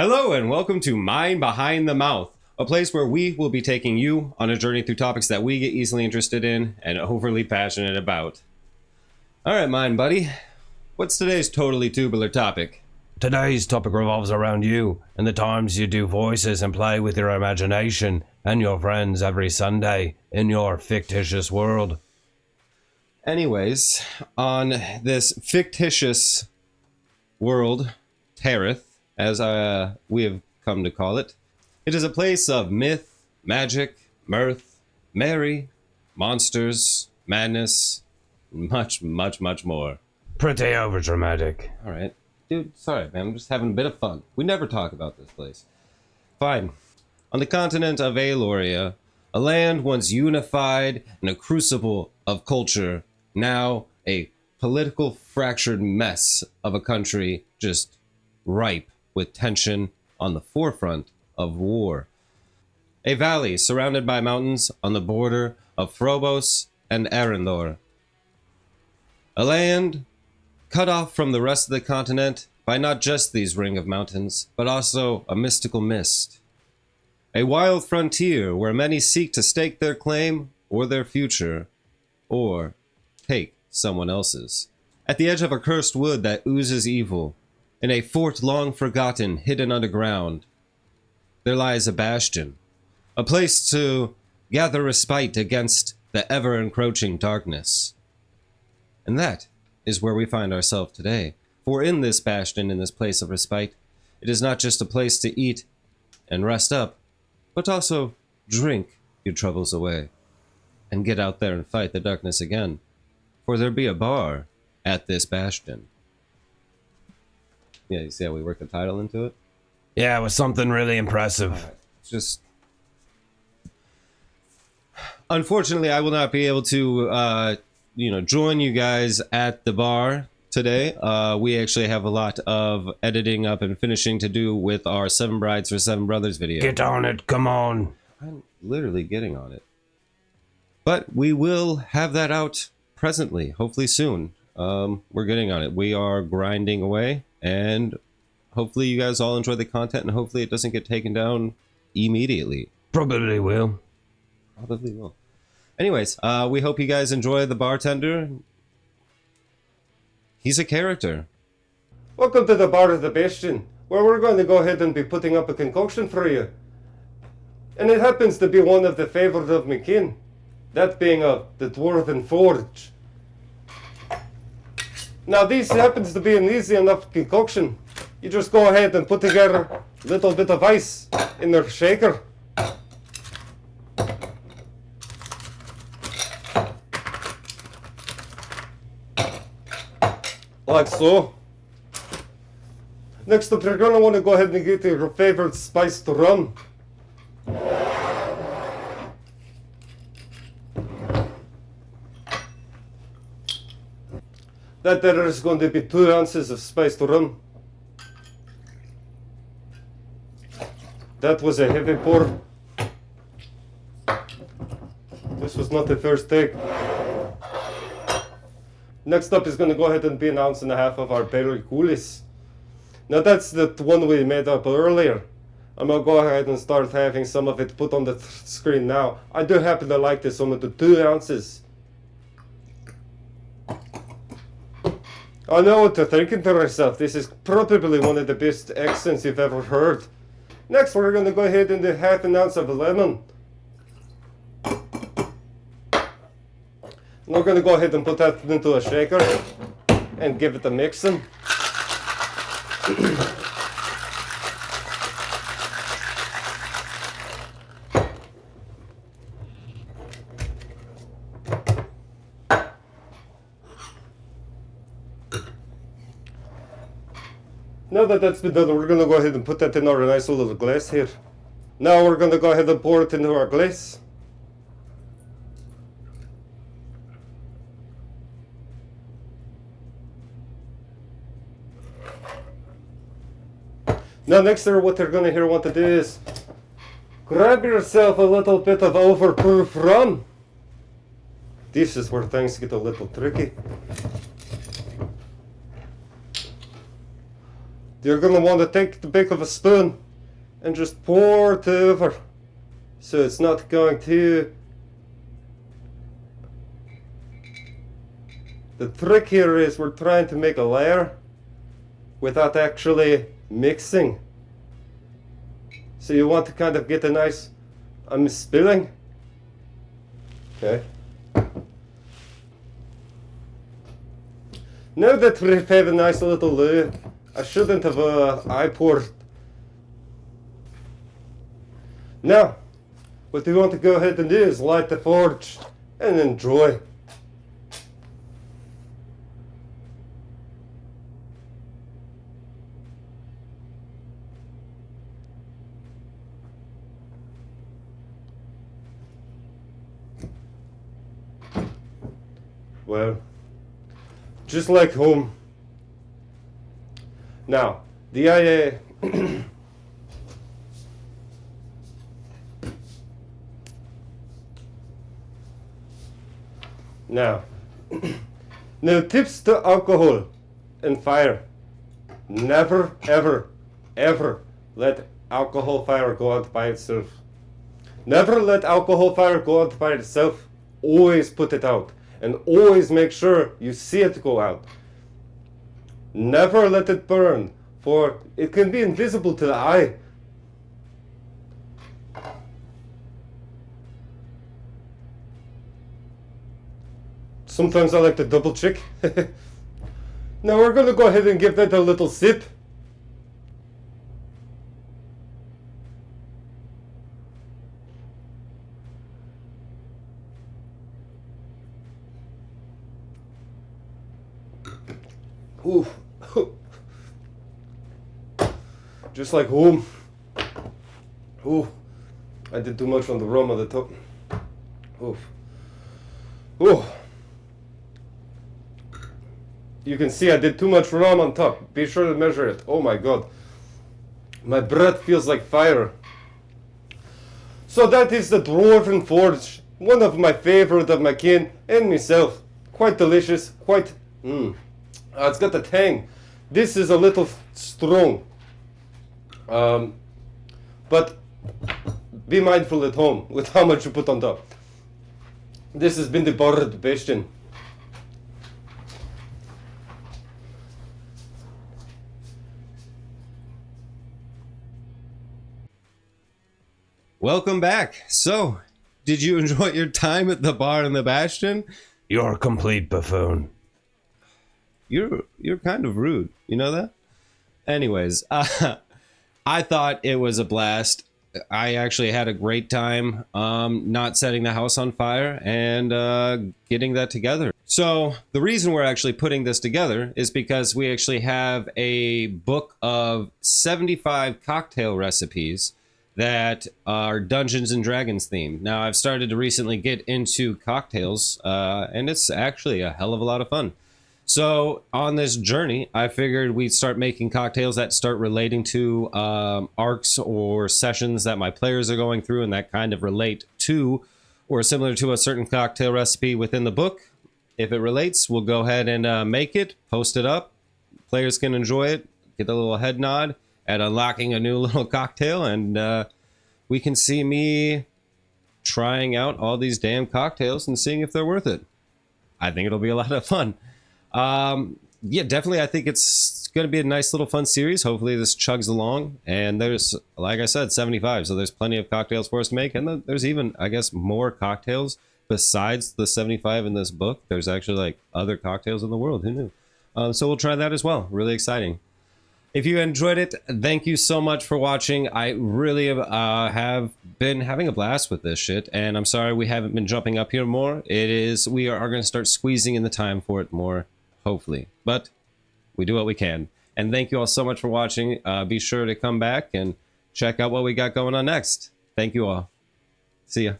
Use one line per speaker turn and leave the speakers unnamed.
Hello and welcome to Mind Behind the Mouth, a place where we will be taking you on a journey through topics that we get easily interested in and overly passionate about. Alright, Mind Buddy, what's today's totally tubular topic?
Today's topic revolves around you and the times you do voices and play with your imagination and your friends every Sunday in your fictitious world.
Anyways, on this fictitious world, Tareth, as we have come to call it, it is a place of myth, magic, mirth, merry, monsters, madness, much, much, much more.
Pretty overdramatic.
Alright. Dude, sorry, man. I'm just having a bit of fun. We never talk about this place. Fine. On the continent of Aloria, a land once unified in a crucible of culture, now a political fractured mess of a country just ripe with tension on the forefront of war. A valley surrounded by mountains on the border of Frobos and Arendor. A land cut off from the rest of the continent by not just these ring of mountains, but also a mystical mist. A wild frontier where many seek to stake their claim or their future, or take someone else's. At the edge of a cursed wood that oozes evil, in a fort long forgotten, hidden underground, there lies a bastion, a place to gather respite against the ever-encroaching darkness. And that is where we find ourselves today. For in this bastion, in this place of respite, it is not just a place to eat and rest up, but also drink your troubles away and get out there and fight the darkness again. For there be a bar at this bastion. Yeah, you see how we work the title into it?
Yeah, it was something really impressive.
It's just... Unfortunately, I will not be able to, join you guys at the bar today. We actually have a lot of editing up and finishing to do with our 7 Brides for 7 Brothers video.
Get on it, come on.
I'm literally getting on it. But we will have that out presently, hopefully soon. We're getting on it. We are grinding away, and hopefully you guys all enjoy the content, and hopefully it doesn't get taken down immediately.
Probably will.
Probably will. Anyways, we hope you guys enjoy the bartender. He's a character.
Welcome to the bar of the Bastion, where we're going to go ahead and be putting up a concoction for you. And it happens to be one of the favourites of my kin, that being the Dwarven Forge. Now this happens to be an easy enough concoction. You just go ahead and put together a little bit of ice in their shaker. Like so. Next up, you're going to want to go ahead and get your favorite spiced rum. That there is going to be 2 ounces of spiced rum. That was a heavy pour. This was not the first take. Next up is going to go ahead and be 1.5 ounces of our Berry Coulis. Now that's the one we made up earlier. I'm going to go ahead and start having some of it put on the screen now. I do happen to like this one with the 2 ounces. I know what you're thinking to yourself. This is probably one of the best accents you've ever heard. Next we're going to go ahead and do 1/2 ounce of lemon. We're going to go ahead and put that into a shaker and give it a mixing. Now that that's been done, we're going to go ahead and put that in our nice little glass here. Now we're going to go ahead and pour it into our glass. Now next there, what you're going to want to do is grab yourself a little bit of overproof rum. This is where things get a little tricky. You're gonna want to take the back of a spoon and just pour it over, so it's not going to. The trick here is we're trying to make a layer without actually mixing. So you want to kind of get a nice, I'm spilling. Okay. Now that we have a nice little loo, I shouldn't have eye poured. Now, what we want to go ahead and do is light the forge and enjoy. Well, just like home. Now, the now, now tips to alcohol and fire. Never, ever, ever let alcohol fire go out by itself. Never let alcohol fire go out by itself. Always put it out. And always make sure you see it go out. Never let it burn, for it can be invisible to the eye. Sometimes I like to double check. Now we're going to go ahead and give that a little sip. Ooh. Just like home. Ooh. I did too much on the rum on the top. Oof. Ooh. You can see I did too much rum on top. Be sure to measure it. Oh my god. My breath feels like fire. So that is the Dwarven Forge. One of my favorite of my kin and myself. Quite delicious. Quite... it's got the tang. This is a little strong. But be mindful at home with how much you put on top. This has been the Bard Bastion.
Welcome back. So, did you enjoy your time at the bar in the Bastion?
You're a complete buffoon.
You're kind of rude. You know that? Anyways, I thought it was a blast. I actually had a great time not setting the house on fire and getting that together. So the reason we're actually putting this together is because we actually have a book of 75 cocktail recipes that are Dungeons and Dragons themed. Now, I've started to recently get into cocktails, and it's actually a hell of a lot of fun. So on this journey, I figured we'd start making cocktails that start relating to arcs or sessions that my players are going through and that kind of relate to or similar to a certain cocktail recipe within the book. If it relates, we'll go ahead and make it, post it up. Players can enjoy it, get a little head nod at unlocking a new little cocktail, and we can see me trying out all these damn cocktails and seeing if they're worth it. I think it'll be a lot of fun. Yeah, definitely. I think it's going to be a nice little fun series. Hopefully this chugs along, and there's, like I said, 75. So there's plenty of cocktails for us to make. And there's even, I guess, more cocktails besides the 75 in this book. There's actually like other cocktails in the world. Who knew? So we'll try that as well. Really exciting. If you enjoyed it, thank you so much for watching. I really have been having a blast with this shit, and I'm sorry we haven't been jumping up here more. We are going to start squeezing in the time for it more, hopefully. But we do what we can. And thank you all so much for watching. Be sure to come back and check out what we got going on next. Thank you all. See ya.